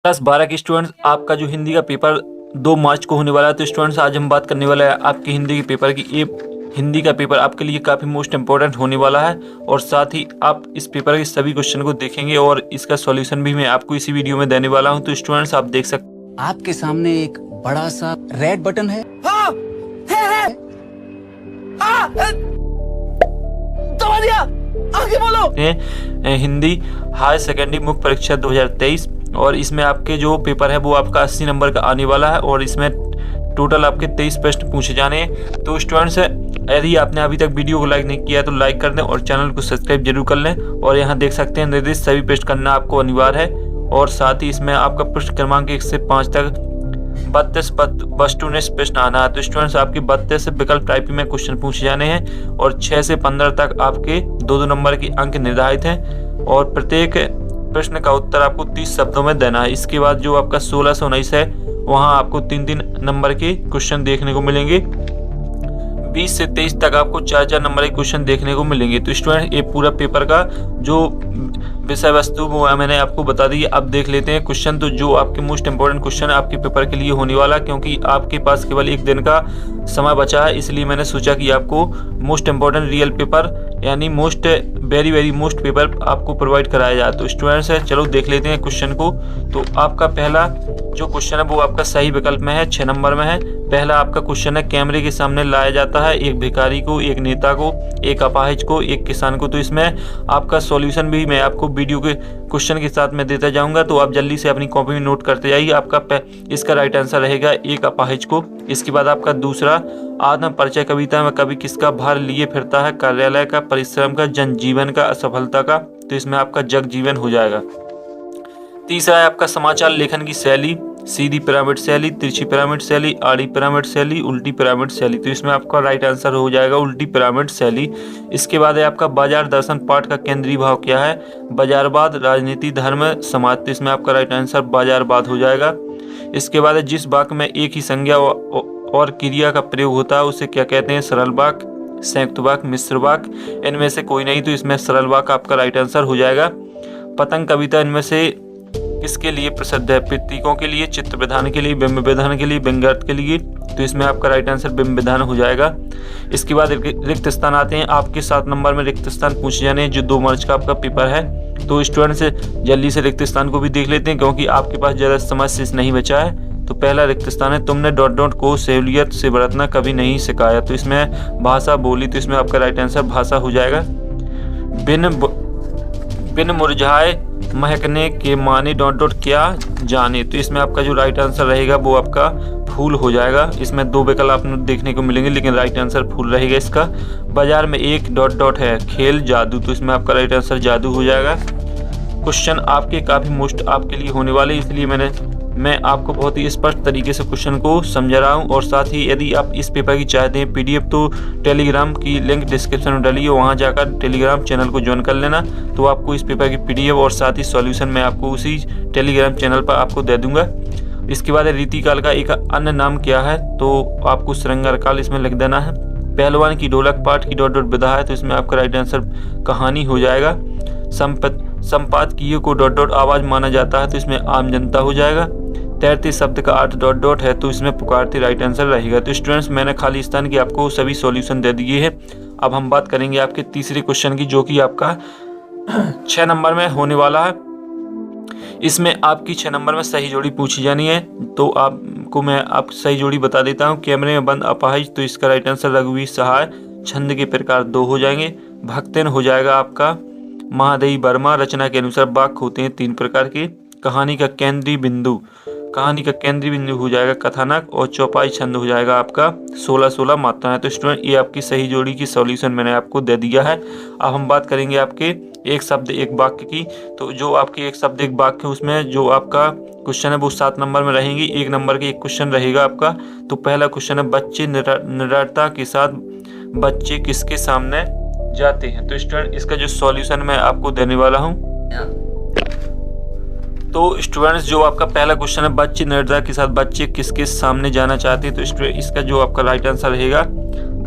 Class 12 के students, आपका जो हिंदी का पेपर 2 मार्च को होने वाला है। तो स्टूडेंट्स, आज हम बात करने वाला है आपके हिंदी के पेपर की। ये हिंदी का पेपर आपके लिए काफ़ी मोस्ट इम्पोर्टेंट होने वाला है और साथ ही आप इस पेपर के सभी क्वेश्चन को देखेंगे और इसका सॉल्यूशन भी मैं आपको इसी वीडियो में देने वाला हूं। तो स्टूडेंट्स, आप देख सकते आपके सामने एक बड़ा सा रेड बटन है। हाँ, है। दबा दिया, आगे बोलो। हैं हिंदी हायर सेकेंडरी मुख्य परीक्षा 2023 और इसमें आपके जो पेपर है वो आपका 80 नंबर का आने वाला है और इसमें टोटल आपके 23 प्रश्न पूछे जाने हैं। तो स्टूडेंट्स, यदि आपने अभी तक वीडियो को लाइक नहीं किया तो लाइक कर दें और चैनल को सब्सक्राइब जरूर कर लें। और यहाँ देख सकते हैं निर्दिष्ट सभी प्रश्न करना आपको अनिवार्य है और साथ ही इसमें आपका प्रश्न क्रमांक 1 से 5 तक 32 वस्तुनिष्ठ प्रश्न आना है। तो स्टूडेंट्स, आपके 32 विकल्प टाइपिंग में क्वेश्चन पूछे जाने हैं और 6 से 15 तक आपके 2-2 नंबर के अंक निर्धारित हैं और प्रत्येक प्रश्न का उत्तर आपको 30 शब्दों में देना है। इसके बाद जो आपका 16 से 19 है वहाँ आपको 3-3 नंबर के क्वेश्चन देखने को मिलेंगे। 20 से 23 तक आपको 4-4 नंबर के क्वेश्चन देखने को मिलेंगे। तो स्टूडेंट, ये पूरा पेपर का जो विषय वस्तु वो मैंने आपको बता दी। अब देख लेते हैं क्वेश्चन। तो जो आपके मोस्ट इंपोर्टेंट क्वेश्चन आपके पेपर के लिए होने वाला, क्योंकि आपके पास केवल एक दिन का समय बचा है, इसलिए मैंने सोचा कि आपको मोस्ट इंपोर्टेंट रियल पेपर यानी मोस्ट वेरी मोस्ट पेपर आपको प्रोवाइड कराया जाए। तो स्टूडेंट्स, चलो देख लेते हैं क्वेश्चन को। तो आपका पहला जो क्वेश्चन है वो आपका सही विकल्प में है, 6 नंबर में है। पहला आपका क्वेश्चन है, कैमरे के सामने लाया जाता है एक भिखारी को, एक नेता को, एक अपाहिज को, एक किसान को। तो इसमें आपका सॉल्यूशन भी मैं आपको वीडियो के क्वेश्चन के साथ में देता जाऊंगा, तो आप जल्दी से अपनी कॉपी में नोट करते जाइए। आपका इसका राइट आंसर रहेगा एक अपाहिज को। इसके बाद आपका दूसरा, आत्म परिचय कविता में कवि किसका भार लिए फिरता है, कार्यालय का, परिश्रम का, जनजीवन का, असफलता का। तो इसमें आपका जग जीवन हो जाएगा। तीसरा है आपका समाचार लेखन की शैली, सीधी पिरामिड शैली, तिरछी पिरामिड शैली, आड़ी पिरामिड शैली, उल्टी पिरामिड शैली। तो इसमें आपका राइट आंसर हो जाएगा उल्टी पिरामिड शैली। इसके बाद है आपका बाजार दर्शन पाठ का केंद्रीय भाव क्या है, बाजारवाद, राजनीति, धर्म, समाज। तो इसमें आपका राइट आंसर बाजारवाद हो जाएगा। इसके बाद है जिस वाक्य में एक ही संज्ञा और क्रिया का प्रयोग होता है उसे क्या कहते हैं, सरल वाक्य, संयुक्त वाक्य, मिश्र वाक्य। इनमें से कोई नहीं, तो इसमें सरल वाक्य आपका राइट आंसर हो जाएगा। पतंग कविता इनमें से किसके लिए प्रसिद्ध है, प्रतीकों के लिए, चित्र विधान के लिए, बिंब विधान के लिए, व्यंग्यार्थ के लिए। तो इसमें आपका राइट आंसर बिंब विधान हो जाएगा। इसके बाद रिक्त स्थान आते हैं। आपके 7 नंबर में रिक्त स्थान पूछे जाने हैं जो 2 मार्च का आपका पेपर है। तो स्टूडेंट्स, जल्दी से रिक्त स्थान को भी देख लेते हैं क्योंकि आपके पास ज़्यादा समय शेष नहीं बचा है। तो पहला रिक्त स्थान है, तुमने ... को सहूलियत से बरतना कभी नहीं सिखाया। तो इसमें भाषा बोली। तो इसमें आपका राइट आंसर भाषा हो जाएगा। बिन मुरझाए महकने के माने ... क्या जाने। तो इसमें आपका जो राइट आंसर रहेगा वो आपका फूल हो जाएगा। इसमें 2 विकल्प आपको देखने को मिलेंगे लेकिन राइट आंसर फूल रहेगा इसका। बाजार में एक ... है, खेल, जादू। तो इसमें आपका राइट आंसर जादू हो जाएगा। क्वेश्चन आपके काफ़ी मोस्ट आपके लिए होने वाले, इसलिए मैं आपको बहुत ही स्पष्ट तरीके से क्वेश्चन को समझा रहा हूँ। और साथ ही यदि आप इस पेपर की चाहते हैं PDF, तो टेलीग्राम की लिंक डिस्क्रिप्शन में डालिए, वहाँ जाकर टेलीग्राम चैनल को ज्वाइन कर लेना। तो आपको इस पेपर की PDF और साथ ही सॉल्यूशन मैं आपको उसी टेलीग्राम चैनल पर आपको दे दूंगा। इसके बाद रीतिकाल का एक अन्य नाम क्या है, तो आपको श्रृंगार काल इसमें लिख देना है। पहलवान की ढोलक पाठ की ... विधा है। तो इसमें आपका राइट आंसर कहानी हो जाएगा। संपादकीय को ... आवाज माना जाता है। तो इसमें आम जनता हो जाएगा। तैरते शब्द का अर्थ ... है। तो इसमें पुकारते राइट आंसर रहेगा। तो स्टूडेंट्स, मैंने खाली स्थान की आपको सभी सॉल्यूशन दे दिए हैं। अब हम बात करेंगे आपके तीसरे क्वेश्चन की, जो कि आपका 6 नंबर में होने वाला है। इसमें आपकी 6 नंबर में सही जोड़ी पूछी जानी है। तो आपको मैं सही जोड़ी बता देता हूँ। कैमरे में बंद अपाहिज। तो इसका राइट आंसर रघुवीर सहाय। छंद के प्रकार 2 हो जाएंगे। भक्तिन हो जाएगा आपका महादेवी वर्मा। रचना के अनुसार वाक्य होते हैं 3 प्रकार के। कहानी का केंद्रीय बिंदु हो जाएगा कथानक। और चौपाई छंद हो जाएगा आपका 16-16 मात्राएं। तो स्टूडेंट, ये आपकी सही जोड़ी की सॉल्यूशन मैंने आपको दे दिया है। अब हम बात करेंगे आपके एक शब्द एक वाक्य की। तो जो आपके एक शब्द एक वाक्य है उसमें जो आपका क्वेश्चन है वो 7 नंबर में रहेंगी। 1 नंबर के एक क्वेश्चन रहेगा आपका। तो पहला क्वेश्चन है, बच्चे निडरता के साथ बच्चे किसके सामने जाते हैं। तो स्टूडेंट, इसका जो सॉल्यूशन मैं आपको देने वाला हूँ। तो स्टूडेंट्स, जो आपका पहला क्वेश्चन है, बच्चे निडरता के साथ बच्चे किसके सामने जाना चाहते हैं। तो स्टूडेंट, इसका जो आपका राइट आंसर रहेगा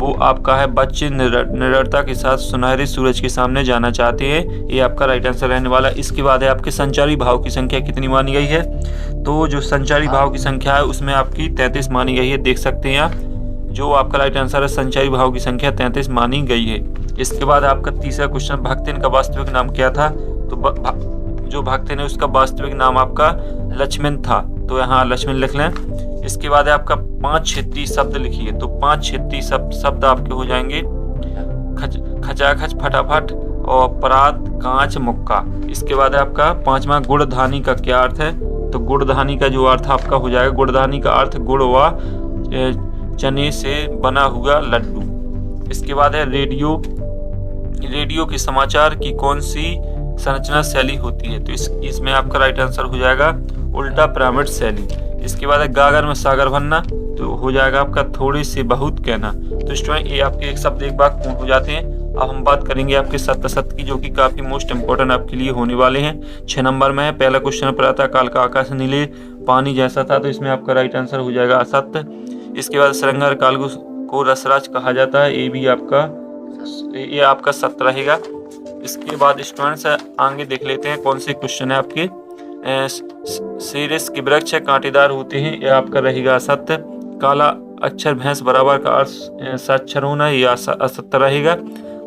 वो आपका है बच्चे निडरता के साथ सुनहरे सूरज के सामने जाना चाहते हैं। ये आपका राइट आंसर रहने वाला है। इसके बाद है आपके संचारी भाव की संख्या कितनी मानी गई है। तो जो संचारी भाव की संख्या है उसमें आपकी 33 मानी गई है, देख सकते हैं आप। जो आपका राइट आंसर है संचारी भाव की संख्या 33 मानी गई है। इसके बाद आपका तीसरा क्वेश्चन, भक्तिन का वास्तविक नाम क्या था। तो जो भक्तिन है उसका वास्तविक नाम आपका लक्ष्मण था, तो यहाँ लक्ष्मण लिख लें। इसके बाद है आपका 5 क्षेत्रीय शब्द लिखिए। तो 5 क्षेत्रीय शब्द आपके हो जाएंगे खचाखच, फटाफट और परात, कांच, मुक्का। इसके बाद है आपका 5वां, गुड़धानी का क्या अर्थ है। तो गुड़धानी का जो अर्थ आपका हो जाएगा, गुड़धानी का अर्थ गुड़ व चने से बना हुआ लड्डू। इसके बाद है रेडियो के समाचार की कौन सी संरचना शैली होती है। तो इसमें आपका राइट आंसर हो जाएगा उल्टा पिरामिड शैली। इसके बाद है गागर में सागर भरना, तो हो जाएगा आपका थोड़े से बहुत कहना। तो स्टूडेंट ये आपके एक शब्द एक बार पूर्ण हो जाते हैं। अब हम बात करेंगे आपके सत्य की, जो कि काफी मोस्ट इंपोर्टेंट आपके लिए होने वाले हैं। 6 नंबर में है। पहला क्वेश्चन, प्रातः काल का आकाश नीले पानी जैसा था। तो इसमें आपका राइट आंसर हो जाएगा असत्य। इसके बाद श्रृंगार काल को रसराज कहा जाता है, ये आपका सत्य रहेगा। इसके बाद स्टूडेंट्स आगे देख लेते हैं कौन से क्वेश्चन है आपके। सीरिस के वृक्ष कांटेदार होते हैं, यह आपका रहेगा असत्य। काला अक्षर भैंस बराबर का अर्थ साक्षर होना, यह असत्य रहेगा।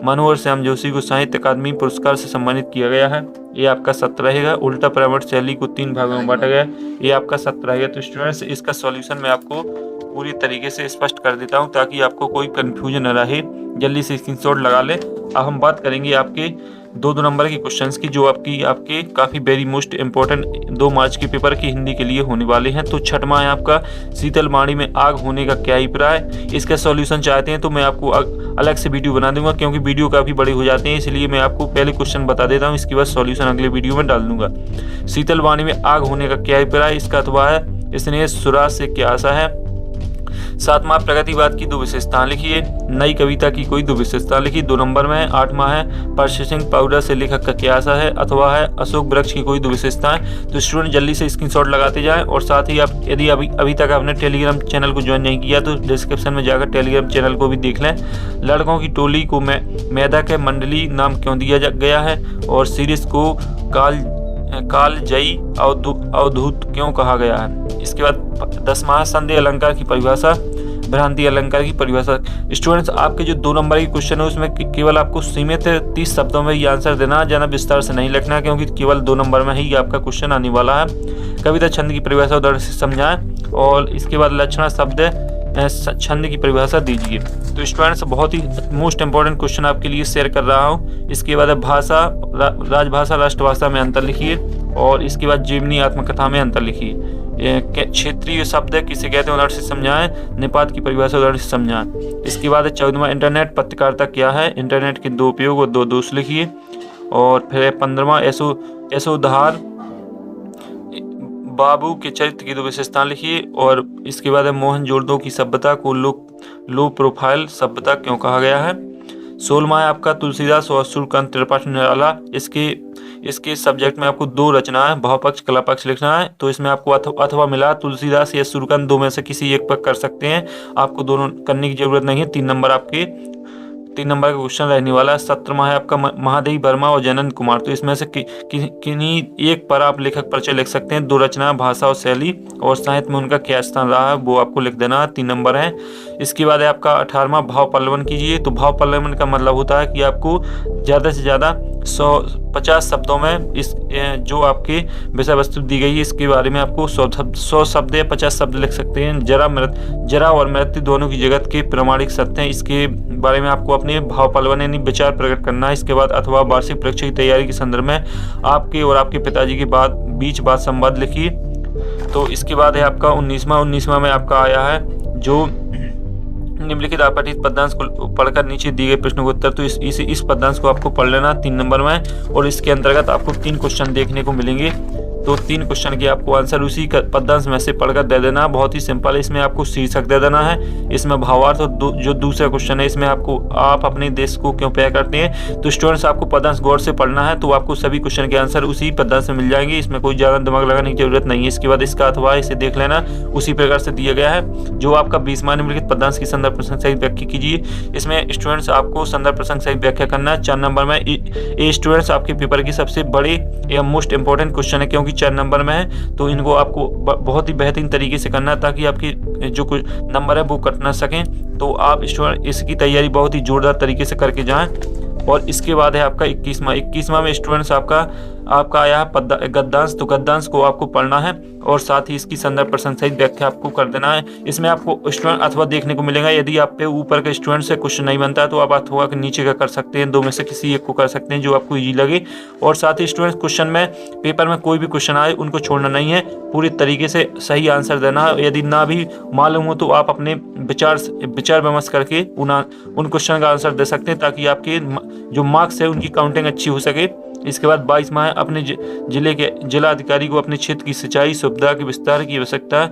मनोहर श्याम जोशी को साहित्य अकादमी पुरस्कार से सम्मानित किया गया है, ये आपका सत्य रहेगा। उल्टा पिरामिड शैली को 3 भागों में बांटा गया, ये आपका सत्य रहेगा। तो स्टूडेंट्स इसका सॉल्यूशन मैं आपको पूरी तरीके से स्पष्ट कर देता हूं ताकि आपको कोई कंफ्यूजन न रहे, जल्दी से स्क्रीनशॉट लगा ले। अब हम बात करेंगे आपके 2 नंबर के क्वेश्चंस की, जो आपके काफ़ी वेरी मोस्ट इंपॉर्टेंट 2 मार्च के पेपर की हिंदी के लिए होने वाले हैं। तो 6वां है आपका, शीतल वाणी में आग होने का क्या अभिप्राय। इसका सॉल्यूशन चाहते हैं तो मैं आपको अलग से वीडियो बना दूंगा, क्योंकि वीडियो काफ़ी बड़े हो जाते हैं, इसलिए मैं आपको पहले क्वेश्चन बता देता हूँ, इसके बाद सॉल्यूशन अगले वीडियो में डाल दूंगा। शीतल वाणी में आग होने का क्या अभिप्राय, इसका अथवा है स्नेह सुराज से क्या आशा है। 7वां, प्रगतिवाद की 2 विशेषताएं लिखिए। नई कविता की कोई 2 विशेषता लिखिए। 2 नंबर में है। 8वां है, प्रोसेसिंग पाउडर से लेखक का क्या आशा है, अथवा है अशोक वृक्ष की कोई 2 विशेषताएं। तो स्टूडेंट जल्दी से स्क्रीनशॉट लगाते जाएं, और साथ ही आप यदि अभी तक आपने टेलीग्राम चैनल को ज्वाइन नहीं किया तो डिस्क्रिप्शन में जाकर टेलीग्राम चैनल को भी देख लें। लड़कों की टोली को मैदा के मंडली नाम क्यों दिया गया है, और सीरीज को कालजयी अवधूत क्यों कहा गया है। इसके बाद 10वां, संदेह अलंकार की परिभाषा, भ्रांति अलंकार की परिभाषा। स्टूडेंट्स आपके जो 2 नंबर की क्वेश्चन है उसमें केवल आपको सीमित 30 शब्दों में ये आंसर देना, ज़्यादा विस्तार से नहीं लिखना, क्योंकि केवल 2 नंबर में ही आपका क्वेश्चन आने वाला है। कविता छंद की परिभाषा उदाहरण से समझाएं, और इसके बाद लक्षण शब्द छंद की परिभाषा दीजिए। तो स्टूडेंट्स बहुत ही मोस्ट इंपॉर्टेंट क्वेश्चन आपके लिए शेयर कर रहा हूँ। इसके बाद भाषा, राजभाषा राष्ट्रभाषा में अंतर लिखिए, और इसके बाद जीवनी आत्मकथा में अंतर लिखिए। क्षेत्रीय शब्द किसे कहते हैं उदाहरण से समझाएं, निपात की परिभाषा उदाहरण से समझाएं। इसके बाद 14वां, इंटरनेट पत्रकारिता क्या है, इंटरनेट के 2 उपयोग और 2 दोष लिखिए। और फिर 15वां, यशोधर बाबू के चरित्र की 2 विशेषताएं लिखिए। और इसके बाद मोहनजोदड़ो की सभ्यता को लो प्रोफाइल सभ्यता क्यों कहा गया है। 16वां है आपका, तुलसीदास और सूर्यकांत त्रिपाठी निराला। इसके सब्जेक्ट में आपको 2 रचनाएं, भाव पक्ष कला पक्ष लिखना है। तो इसमें आपको अथवा मिला तुलसीदास या सूर्यकांत, 2 में से किसी एक पर कर सकते हैं, आपको दोनों करने की जरूरत नहीं है। 3 नंबर का क्वेश्चन रहने वाला है। 17वां है आपका, महादेवी वर्मा और जनन कुमार। तो इसमें से किन्हीं एक पर आप लेखक परिचय लिख सकते हैं। 2 रचना, भाषा और शैली, और साहित्य में उनका क्या स्थान रहा है वो आपको लिख देना है। 3 नंबर है। इसके बाद है आपका 18वां, भाव पल्लवन कीजिए। तो भाव पल्लवन का मतलब होता है कि आपको ज़्यादा से ज़्यादा 150 शब्दों में इस जो आपके विषय वस्तु दी गई है इसके बारे में आपको 100 शब्द या 50 शब्द लिख सकते हैं। जरा और मृत्यु दोनों की जगत के प्रमाणिक सत्य हैं, इसके बारे में आपको अपने भाव पल्लवन यानी विचार प्रकट करना है। इसके बाद अथवा वार्षिक परीक्षा की तैयारी के संदर्भ में आपके और आपके पिताजी के बीच बात संवाद लिखिए। तो इसके बाद है आपका 19वां में आपका आया है जो निम्नलिखित अपठित पद्यांश को पढ़कर नीचे दिए गए प्रश्नों को उत्तर। तो इस पद्यांश को आपको पढ़ लेना 3 नंबर में, और इसके अंतर्गत आपको 3 क्वेश्चन देखने को मिलेंगे। तो 3 क्वेश्चन के आपको आंसर उसी पद्यांश में से पढ़कर दे देना है। बहुत ही सिंपल है। इसमें आपको शीर्षक दे देना है, इसमें भावार्थ और जो दूसरा क्वेश्चन है इसमें आपको आप अपने देश को क्यों प्यार करते हैं। तो स्टूडेंट्स आपको पद्यांश गौर से पढ़ना है, तो आपको सभी क्वेश्चन के आंसर उसी पद्यांश में मिल जाएंगे। इसमें कोई ज़्यादा दिमाग लगाने की जरूरत नहीं है। इसके बाद इसका अथवा इसे देख लेना, उसी प्रकार से दिया गया है। जो आपका 20वां निम्नलिखित पद्यांश की संदर्भ प्रसंग सहित व्याख्या कीजिए। इसमें स्टूडेंट्स आपको संदर्भ प्रसंग सहित व्याख्या करना है। 4 नंबर में ये स्टूडेंट्स आपके पेपर की सबसे बड़े या मोस्ट इंपॉर्टेंट क्वेश्चन है, क्योंकि 4 नंबर में है। तो इनको आपको बहुत ही बेहतरीन तरीके से करना है ताकि आपकी जो कुछ नंबर है वो कट ना सकें। तो आप स्टूडेंट इसकी तैयारी बहुत ही जोरदार तरीके से करके जाएं। और इसके बाद है आपका 21वां में स्टूडेंट्स आपका आया है गद्यांश। तो गद्यांश को आपको पढ़ना है और साथ ही इसकी संदर्भ प्रसंग सहित व्याख्या आपको कर देना है। इसमें आपको स्टूडेंट अथवा देखने को मिलेगा। यदि आप पे ऊपर के स्टूडेंट से क्वेश्चन नहीं बनता है तो आप अथवा के नीचे का कर सकते हैं। 2 में से किसी एक को कर सकते हैं जो आपको ईजी लगे। और साथ ही स्टूडेंट्स क्वेश्चन में पेपर में कोई भी क्वेश्चन आए उनको छोड़ना नहीं है, पूरी तरीके से सही आंसर देना है। यदि ना भी मालूम हो तो आप अपने विचार विमर्श करके उन क्वेश्चन का आंसर दे सकते हैं, ताकि आपके जो मार्क्स है उनकी काउंटिंग अच्छी हो सके। इसके बाद 22वां है अपने जिले के जिला अधिकारी को अपने क्षेत्र की सिंचाई सुविधा के विस्तार की आवश्यकता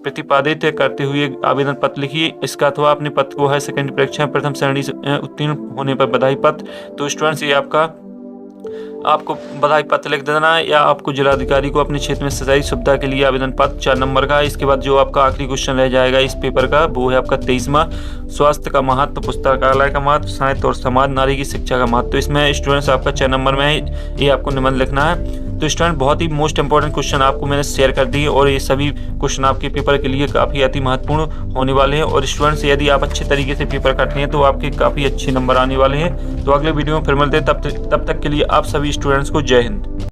प्रतिपादित करते हुए आवेदन पत्र लिखिए। इसका अथवा अपने पत्र को है सेकेंडरी परीक्षा प्रथम श्रेणी से उत्तीर्ण होने पर बधाई पत्र। तो स्टूडेंट्स ये आपको बधाई पत्र लिख देना है, या आपको जिलाधिकारी को अपने क्षेत्र में सिंचाई सुविधा के लिए आवेदन पत्र 4 नंबर का है। इसके बाद जो आपका आखिरी क्वेश्चन रह जाएगा इस पेपर का वो है आपका 23वां, स्वास्थ्य का महत्व, पुस्तकालय का महत्व, साहित्य और समाज, नारी की शिक्षा का महत्व। तो इसमें स्टूडेंट्स आपका 4 नंबर में है, ये आपको निबंध लिखना है। तो स्टूडेंट बहुत ही मोस्ट इंपॉर्टेंट क्वेश्चन आपको मैंने शेयर कर दिए और ये सभी क्वेश्चन आपके पेपर के लिए काफ़ी अति महत्वपूर्ण होने वाले हैं। और स्टूडेंट्स यदि आप अच्छे तरीके से पेपर करते हैं तो आपके काफ़ी अच्छे नंबर आने वाले हैं। तो अगले वीडियो में फिर मिलते हैं, तब तक के लिए आप सभी स्टूडेंट्स को जय हिंद।